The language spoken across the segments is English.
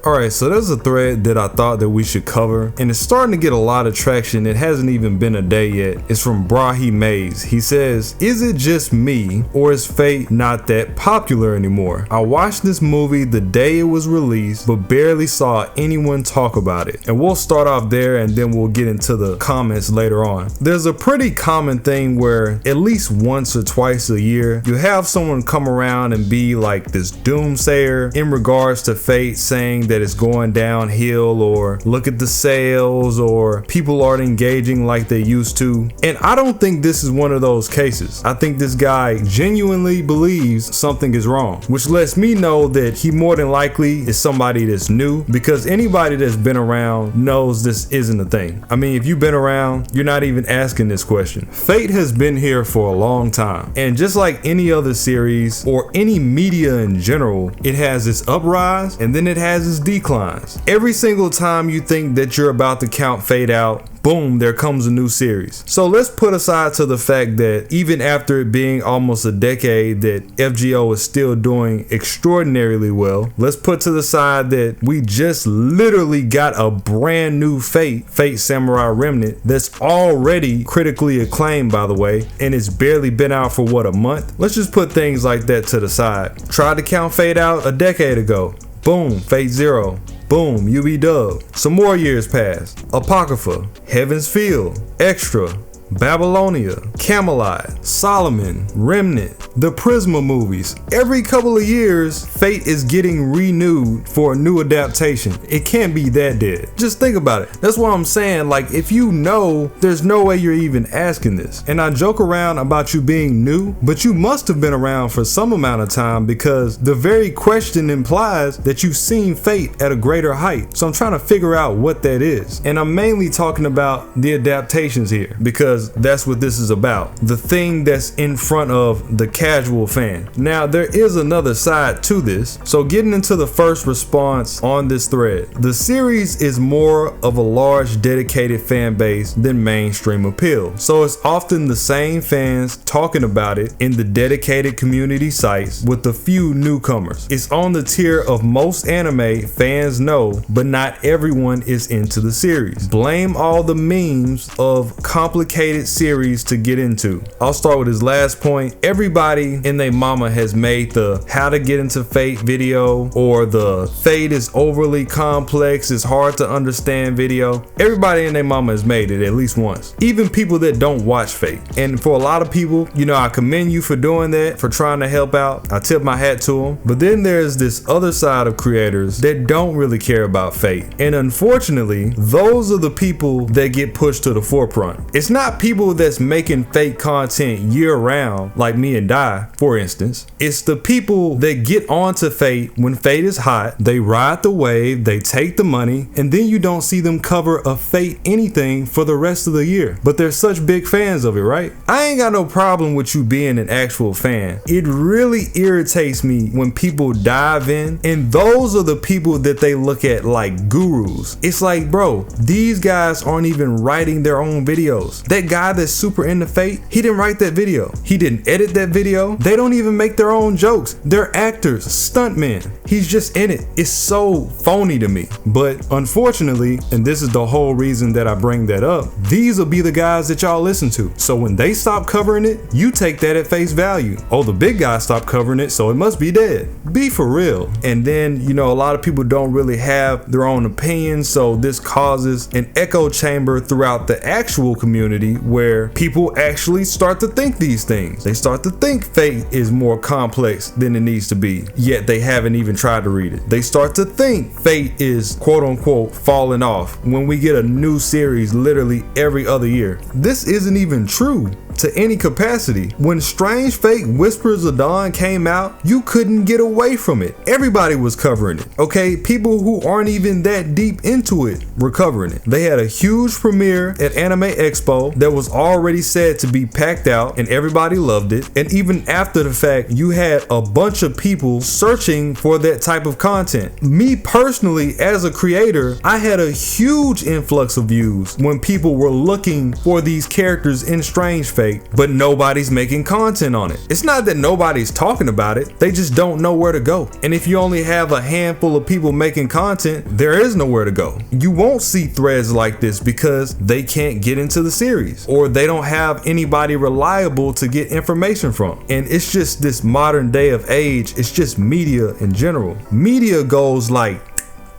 Alright, so there's a thread that I thought that we should cover, and it's starting to get a lot of traction. It hasn't even been a day yet. It's from Brahi Mays. He says, is it just me, or is Fate not that popular anymore? I watched this movie the day it was released, but barely saw anyone talk about it. And we'll start off there, and then we'll get into the comments later on. There's a pretty common thing where at least once or twice a year, you have someone come around and be like this doomsayer in regards to Fate, saying that it's going downhill, or look at the sales, or people aren't engaging like they used to. And I don't think this is one of those cases. I think this guy genuinely believes something is wrong, which lets me know that he more than likely is somebody that's new, because anybody that's been around knows this isn't a thing. I mean, if you've been around, you're not even asking this question. Fate has been here for a long time, and just like any other series or any media in general, it has its uprise and then it has its declines. Every single time you think that you're about to count Fate out, boom, there comes a new series. So let's put aside to the fact that even after it being almost a decade that FGO is still doing extraordinarily well, let's put to the side that we just literally got a brand new Fate Samurai Remnant, that's already critically acclaimed, by the way, and it's barely been out for what, a month? Let's just put things like that to the side. Tried to count Fate out a decade ago. Boom, Fate Zero. Boom, UB-Dub. Some more years passed. Apocrypha, Heaven's Field, Extra, Babylonia, Camelot, Solomon, Remnant, the Prisma movies. Every couple of years, Fate is getting renewed for a new adaptation. It can't be that dead. Just think about it. That's what I'm saying. Like, if you know, there's no way you're even asking this. And I joke around about you being new, but you must have been around for some amount of time, because the very question implies that you've seen Fate at a greater height. So I'm trying to figure out what that is. And I'm mainly talking about the adaptations here, because that's what this is about. The thing that's in front of the casual fan. Now, there is another side to this. So getting into the first response on this thread, the series is more of a large dedicated fan base than mainstream appeal. So it's often the same fans talking about it in the dedicated community sites, with a few newcomers. It's on the tier of most anime fans know, but not everyone is into the series. Blame all the memes of complicated series to get into. I'll start with his last point. Everybody and their mama has made the how to get into Fate video, or the Fate is overly complex, it's hard to understand video. Everybody and their mama has made it at least once. Even people that don't watch Fate. And for a lot of people, you know, I commend you for doing that, for trying to help out. I tip my hat to them. But then there's this other side of creators that don't really care about Fate. And unfortunately, those are the people that get pushed to the forefront. It's not people that's making Fate content year round, like me and Die, for instance. It's the people that get onto Fate when Fate is hot, they ride the wave, they take the money, and then you don't see them cover a Fate anything for the rest of the year. But they're such big fans of it, right? I ain't got no problem with you being an actual fan. It really irritates me when people dive in, and those are the people that they look at like gurus. It's like, bro, these guys aren't even writing their own videos. That guy that's super into Fate, he didn't write that video. He didn't edit that video. They don't even make their own jokes. They're actors, stuntmen. He's just in it. It's so phony to me. But unfortunately, and this is the whole reason that I bring that up, these will be the guys that y'all listen to. So when they stop covering it, you take that at face value. Oh, the big guy stopped covering it, so it must be dead. Be for real. And then, you know, a lot of people don't really have their own opinions, so this causes an echo chamber throughout the actual community, where people actually start to think these things. They start to think Fate is more complex than it needs to be, yet they haven't even tried to read it. They start to think Fate is quote unquote falling off when we get a new series literally every other year. This isn't even true to any capacity. When Strange Fate Whispers of Dawn came out, you couldn't get away from it. Everybody was covering it. Okay, people who aren't even that deep into it were covering it. They had a huge premiere at Anime Expo that was already said to be packed out, and everybody loved it. And even after the fact, you had a bunch of people searching for that type of content. Me personally, as a creator, I had a huge influx of views when people were looking for these characters in Strange Fate. Fate, but nobody's making content on it. It's not that nobody's talking about it, they just don't know where to go. And if you only have a handful of people making content, there is nowhere to go. You won't see threads like this because they can't get into the series, or they don't have anybody reliable to get information from. And it's just this modern day of age, it's just media in general. Media goes like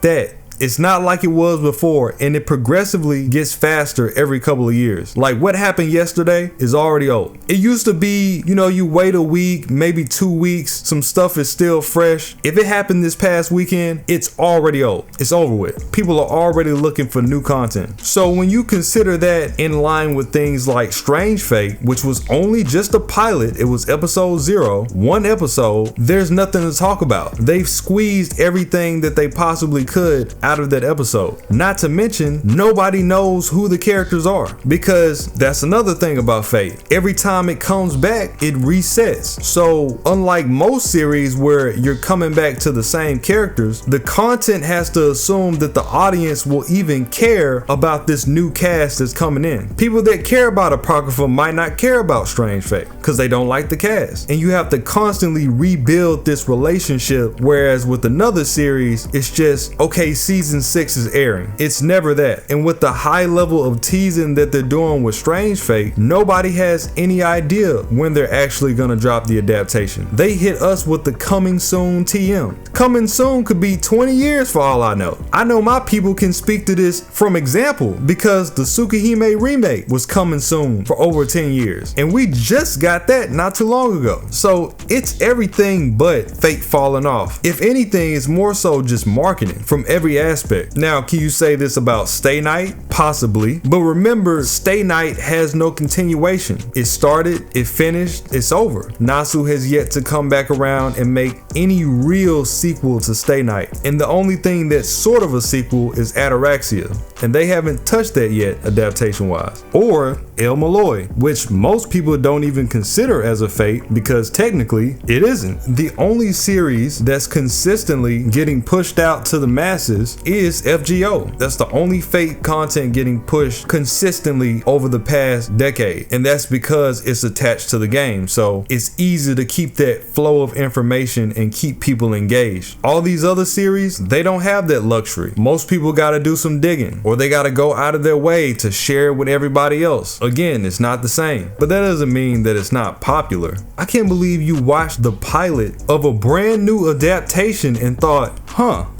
that. It's not like it was before, and it progressively gets faster every couple of years. Like what happened yesterday is already old. It used to be, you wait a week, maybe 2 weeks, some stuff is still fresh. If it happened this past weekend, it's already old. It's over with. People are already looking for new content. So when you consider that in line with things like Strange Fate, which was only just a pilot, it was episode 0, 1 episode, there's nothing to talk about. They've squeezed everything that they possibly could out of that episode. Not to mention, nobody knows who the characters are, because that's another thing about Fate. Every time it comes back, it resets. So unlike most series where you're coming back to the same characters, the content has to assume that the audience will even care about this new cast that's coming in. People that care about Apocrypha might not care about Strange Fate because they don't like the cast, and you have to constantly rebuild this relationship, whereas with another series, it's just, okay, season 6 is airing. It's never that. And with the high level of teasing that they're doing with Strange Fate, nobody has any idea when they're actually gonna drop the adaptation. They hit us with the coming soon TM. Coming soon could be 20 years for all I know. I know my people can speak to this from example because the Tsukihime remake was coming soon for over 10 years. And we just got that not too long ago. So it's everything but Fate falling off. If anything, it's more so just marketing from every aspect. Now, can you say this about Stay Night? Possibly. But remember, Stay Night has no continuation. It started, it finished, it's over. Nasu has yet to come back around and make any real sequel to Stay Night. And the only thing that's sort of a sequel is Ataraxia. And they haven't touched that yet, adaptation wise. Or El Malloy, which most people don't even consider as a Fate because technically it isn't. The only series that's consistently getting pushed out to the masses is FGO. That's the only Fate content getting pushed consistently over the past decade. And that's because it's attached to the game. So it's easy to keep that flow of information and keep people engaged. All these other series, they don't have that luxury. Most people gotta do some digging, or they gotta go out of their way to share with everybody else. Again, it's not the same, but that doesn't mean that it's not popular. I can't believe you watched the pilot of a brand new adaptation and thought,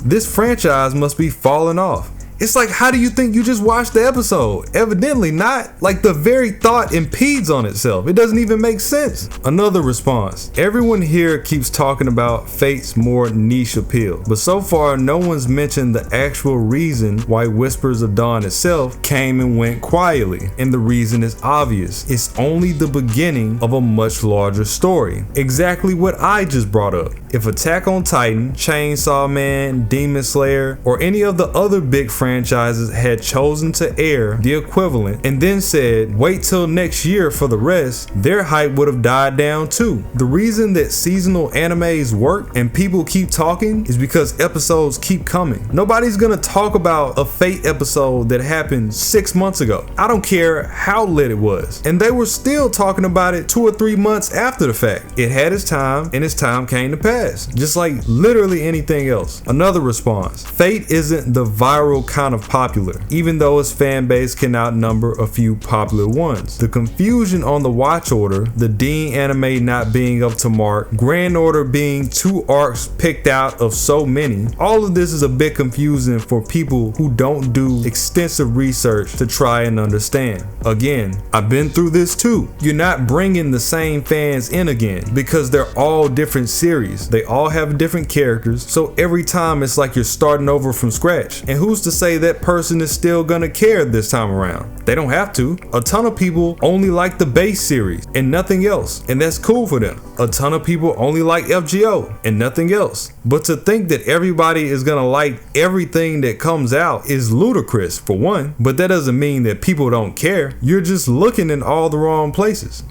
this franchise must be falling off. It's like, how do you think you just watched the episode? Evidently not. Like, the very thought impedes on itself. It doesn't even make sense. Another response. Everyone here keeps talking about Fate's more niche appeal, but so far no one's mentioned the actual reason why Whispers of Dawn itself came and went quietly. And the reason is obvious. It's only the beginning of a much larger story. Exactly what I just brought up. If Attack on Titan, Chainsaw Man, Demon Slayer, or any of the other big franchises had chosen to air the equivalent and then said wait till next year for the rest, their hype would have died down too. The reason that seasonal animes work and people keep talking is because episodes keep coming. Nobody's gonna talk about a Fate episode that happened 6 months ago. I don't care how lit it was, and they were still talking about it 2 or 3 months after the fact. It had its time, and its time came to pass, just like literally anything else. Another response. Fate isn't the viral kind of popular, even though its fan base can outnumber a few popular ones. The confusion on the watch order, the Dean anime not being up to mark, Grand Order being 2 arcs picked out of so many, all of this is a bit confusing for people who don't do extensive research to try and understand. Again, I've been through this too. You're not bringing the same fans in again because they're all different series. They all have different characters, so every time it's like you're starting over from scratch. And who's to say that person is still gonna care this time around? They don't have to. A ton of people only like the base series and nothing else, and that's cool for them. A ton of people only like FGO and nothing else. But to think that everybody is gonna like everything that comes out is ludicrous, for one. But that doesn't mean that people don't care. You're just looking in all the wrong places.